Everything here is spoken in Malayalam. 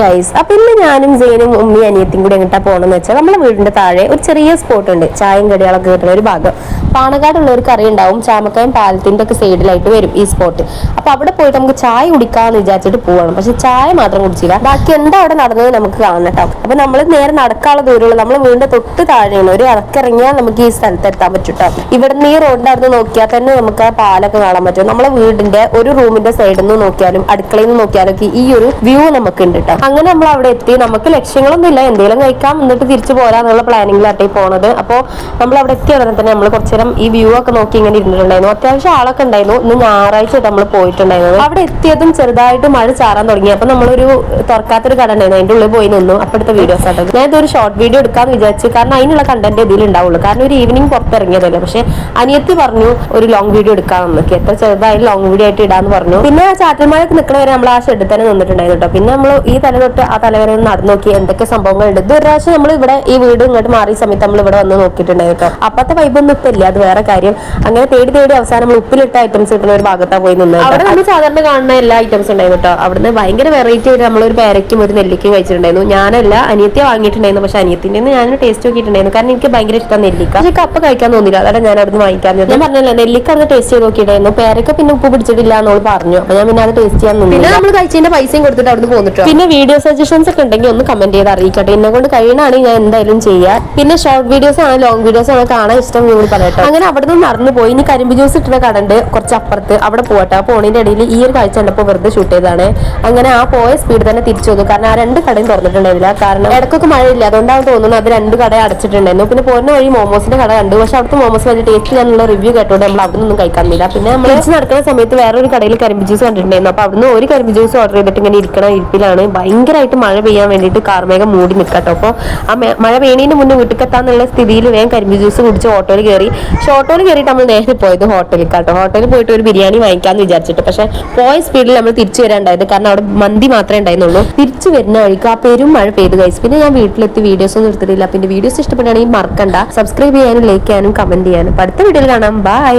ഗൈസ്, അപ്പൊ ഇന്ന് ഞാനും സെയിനും ഉമ്മി അനിയത്തിയും കൂടി എങ്ങോട്ടാ പോകണമെന്ന് വെച്ചാൽ നമ്മളെ വീടിന്റെ താഴെ ഒരു ചെറിയ സ്പോട്ട് ഉണ്ട്, ചായയും കടികളൊക്കെ കിട്ടുന്ന ഒരു ഭാഗം. പാണക്കാടുള്ളവർക്ക് അറിയുണ്ടാവും, ചാമക്കായും പാലത്തിന്റെ ഒക്കെ സൈഡിലായിട്ട് വരും ഈ സ്പോട്ട്. അപ്പൊ അവിടെ പോയിട്ട് നമുക്ക് ചായ കുടിക്കാന്ന് വിചാരിച്ചിട്ട് പോവാണ്. പക്ഷെ ചായ മാത്രം കുടിച്ചില്ല, ബാക്കി എന്താ അവിടെ നടന്നത് നമുക്ക് കാണണം കേട്ടോ. അപ്പൊ നമ്മൾ നേരെ നടക്കാനുള്ള ദൂരമുള്ളൂ, നമ്മളെ വീടിന്റെ തൊട്ട് താഴെയാണ്. ഒരു ഇറക്കിറങ്ങിയാൽ നമുക്ക് ഈ സ്ഥലത്ത് എത്താൻ പറ്റും കേട്ടോ. ഇവിടുന്ന് ഈ റോഡിന്റെ അടുത്ത് നോക്കിയാൽ തന്നെ നമുക്ക് ആ പാലൊക്കെ കാണാൻ പറ്റും. നമ്മളെ വീടിന്റെ ഒരു റൂമിന്റെ സൈഡിൽ നിന്ന് നോക്കിയാലും അടുക്കളയിൽ നിന്ന് നോക്കിയാലും ഈ ഒരു വ്യൂ നമുക്ക് ഉണ്ട് കേട്ടോ. അങ്ങനെ നമ്മൾ അവിടെ എത്തി. നമുക്ക് ലക്ഷ്യങ്ങളൊന്നും ഇല്ല, എന്തെങ്കിലും കഴിക്കാം എന്നിട്ട് തിരിച്ചു പോരാന്നുള്ള പ്ലാനിങ്ങിലാട്ടെ പോണത്. അപ്പോൾ നമ്മൾ അവിടെ എത്തിയ ഉടനെ തന്നെ നമ്മൾ കുറച്ചു നേരം ഈ വ്യൂ ഒക്കെ നോക്കി ഇങ്ങനെ ഇരുന്നിട്ടുണ്ടായിരുന്നു. അത്യാവശ്യം ആളൊക്കെ ഉണ്ടായിരുന്നു. ഇന്ന് ഞായറാഴ്ച നമ്മൾ പോയിട്ടുണ്ടായിരുന്നു. അവിടെ എത്തിയതും ചെറുതായിട്ട് മഴ ചാറാൻ തുടങ്ങി. അപ്പൊ നമ്മളൊരു തുറക്കാത്തൊരു കട ഉണ്ടായിരുന്നു, അതിന്റെ ഉള്ളിൽ പോയി നിന്നു. അപ്പോഴത്തെ വീഡിയോസ് ആയിട്ട് ഞാൻ ഇതൊരു ഷോർട്ട് വീഡിയോ എടുക്കാന്ന് വിചാരിച്ചു, കാരണം അതിനുള്ള കണ്ടന്റ് ഇതിൽ ഉണ്ടാവുള്ളൂ. കാരണം ഒരു ഈവനിങ് പുറത്തിറങ്ങിയതല്ലേ. പക്ഷെ അനിയത്തി പറഞ്ഞു ഒരു ലോങ് വീഡിയോ എടുക്കാമെന്നൊക്കെ, എത്ര ചെറുതായാലും ലോങ് വീഡിയോ ആയിട്ട് ഇടാന്ന് പറഞ്ഞു. പിന്നെ ആ ചാറ്റൽമഴയൊക്കെ നിൽക്കണ വരെ നമ്മൾ ആ ഷെഡിൽ തന്നെ നിന്നിട്ടുണ്ടായിരുന്നു കേട്ടോ. പിന്നെ നമ്മൾ ഈ തല തൊട്ട് ആ തലവരെ നടന്നു നോക്കി എന്തൊക്കെ സംഭവങ്ങളുണ്ട്. ഇത് ഒരു പ്രാവശ്യം നമ്മൾ ഇവിടെ ഈ വീട് ഇങ്ങോട്ട് മാറിയ സമയത്ത് നമ്മൾ ഇവിടെ വന്ന് നോക്കിയിട്ടുണ്ടായിരുന്നു കേട്ടോ. അപ്പത്തെ വൈബൊന്നും ഇപ്പൊ ഇല്ല, അത് വേറെ കാര്യം. അങ്ങനെ തേടി തേടി അവസാനം നമ്മൾ ഉപ്പിലിട്ട ഐറ്റംസ് കിട്ടുന്ന ഒരു ഭാഗത്താണ് പോയി നിന്നത്. അവിടെ നമ്മൾ സാധാരണ കാണുന്ന എല്ലാ ഐറ്റംസ് ഉണ്ടായിരുന്നു കേട്ടോ. അവിടുന്ന് ഭയങ്കര വെറൈറ്റി ആയിട്ട് നമ്മളൊരു പേരയ്ക്കും ഒരു നെല്ലിക്കും കഴിച്ചിട്ടുണ്ടായിരുന്നു. ഞാനല്ല, അനിയത്തി വാങ്ങിയിട്ടുണ്ടായിരുന്നു. പക്ഷെ അനിയത്തിന്റെ ഞാൻ ടേസ്റ്റ് നോക്കിയിട്ടുണ്ടായിരുന്നു, കാരണം എനിക്ക് ഭയങ്കര ഇഷ്ടം നെല്ലിക്ക. പക്ഷെ കപ്പ കഴിക്കാൻ തോന്നില്ല, അതാണ് ഞാൻ അവിടെ വാങ്ങിക്കാൻ. ഞാൻ പറഞ്ഞല്ലോ, നെല്ലിക്ക അത് ടേസ്റ്റ് ചെയ്ത് നോക്കിയിട്ടുണ്ടായിരുന്നു. പേരൊക്കെ പിന്നെ ഉപ്പ് പിടിച്ചിട്ടില്ല എന്നോട് പറഞ്ഞു. അപ്പൊ ഞാൻ പിന്നെ അത് ടേസ്റ്റ് ചെയ്യാൻ നിന്നു. പിന്നെ നമ്മൾ കഴിച്ചതിന്റെ പൈസയും കൊടുത്തിട്ട് അവിടെ പോന്നിട്ടോ. പിന്നെ വീഡിയോ സജഷൻസ് ഒക്കെ ഉണ്ടെങ്കിൽ ഒന്ന് കമന്റ് ചെയ്ത് അറിയിക്കട്ടെ. എന്നെ കൊണ്ട് കഴിയണാണെങ്കിൽ ഞാൻ എന്തായാലും ചെയ്യാം. പിന്നെ ഷോർട്ട് വീഡിയോസ് ആണ് ലോങ് വീഡിയോസ് ആണ് കാണാൻ ഇഷ്ടം കൂടി പറയട്ടോ. അങ്ങനെ അവിടെ നിന്ന് നടന്നു പോയി. ഇനി കരിമ്പ് ജ്യൂസ് ഇട്ടുന്ന കടണ്ട് കുറച്ച് അപ്പുറത്ത്, അവിടെ പോട്ടെ. ആ പോണിന്റെ ഇടയിൽ ഈ ഒരു കാഴ്ച കണ്ടപ്പോൾ വെറുതെ ഷൂട്ട് ചെയ്താണ്. അങ്ങനെ ആ പോയ സ്പീഡ് തന്നെ തിരിച്ചു വന്നു, കാരണം ആ രണ്ട് കടയും തുറന്നിട്ടുണ്ടായിരുന്നില്ല. കാരണം ഇടക്കൊക്കെ മഴയില്ല, അതുകൊണ്ടാണ് തോന്നുന്നു അത് രണ്ട് കട അടച്ചിട്ടുണ്ടായിരുന്നു. പിന്നെ പോരുന്ന വഴി മോമോസിന്റെ കട കണ്ടു. പക്ഷെ അവിടുത്തെ മോമോസ് വലിയ ടേസ്റ്റ് ചെയ്യാനുള്ള റിവ്യൂ കേട്ടോണ്ട് നമ്മൾ അവിടെ നിന്നും കഴിക്കാനില്ല. പിന്നെ നമ്മൾ തിരിച്ച് നടക്കുന്ന സമയത്ത് വേറൊരു കടയിൽ കരിമ്പ് ജ്യൂസ് കണ്ടിട്ടുണ്ടായിരുന്നു. അപ്പൊ അവിടുന്ന് ഒരു കരിമ്പ് ജ്യൂസ് ഓർഡർ ചെയ്തിട്ട് ഇങ്ങനെ ഇരിക്കണ ഇരിപ്പിലാണ്. ഭയങ്കരമായിട്ട് മഴ പെയ്യാൻ വേണ്ടിയിട്ട് കാർമേഘം മൂടി നിൽക്കട്ടോ. അപ്പോൾ ആ മഴ പെയ്യുന്നതിന് മുന്നേ വീട്ടിലെത്താന്നുള്ള സ്ഥിതിയിൽ വേഗം കരിമ്പ് ജ്യൂസ് കുടിച്ച് ഓട്ടോയിൽ കയറി. പക്ഷെ ഓട്ടോയിൽ കയറിയിട്ട് നമ്മൾ നേരത്തെ പോയത് ഹോട്ടലിൽ കേട്ടോ. ഹോട്ടലിൽ പോയിട്ട് ഒരു ബിരിയാണി വാങ്ങിക്കാന്ന് വിചാരിച്ചിട്ട്, പക്ഷെ പോയ സ്പീഡിൽ നമ്മൾ തിരിച്ചു വരാണ്ടായത്, കാരണം അവിടെ മന്തി മാത്രമേ ഉണ്ടായിരുന്നുള്ളൂ. തിരിച്ചു വരുന്ന വഴിക്ക് ആ പെരും മഴ പെയ്ത് കഴിച്ചു. പിന്നെ ഞാൻ വീട്ടിലെത്തി വീഡിയോസ് ഒന്നും എടുത്തിട്ടില്ല. പിന്നെ വീഡിയോസ് ഇഷ്ടപ്പെടുകയാണെങ്കിൽ മറക്കണ്ട സബ്സ്ക്രൈബ് ചെയ്യാനും ലൈക്ക് ചെയ്യാനും കമന്റ് ചെയ്യാനും. അടുത്ത വീഡിയോയിൽ കാണാം. ബൈ.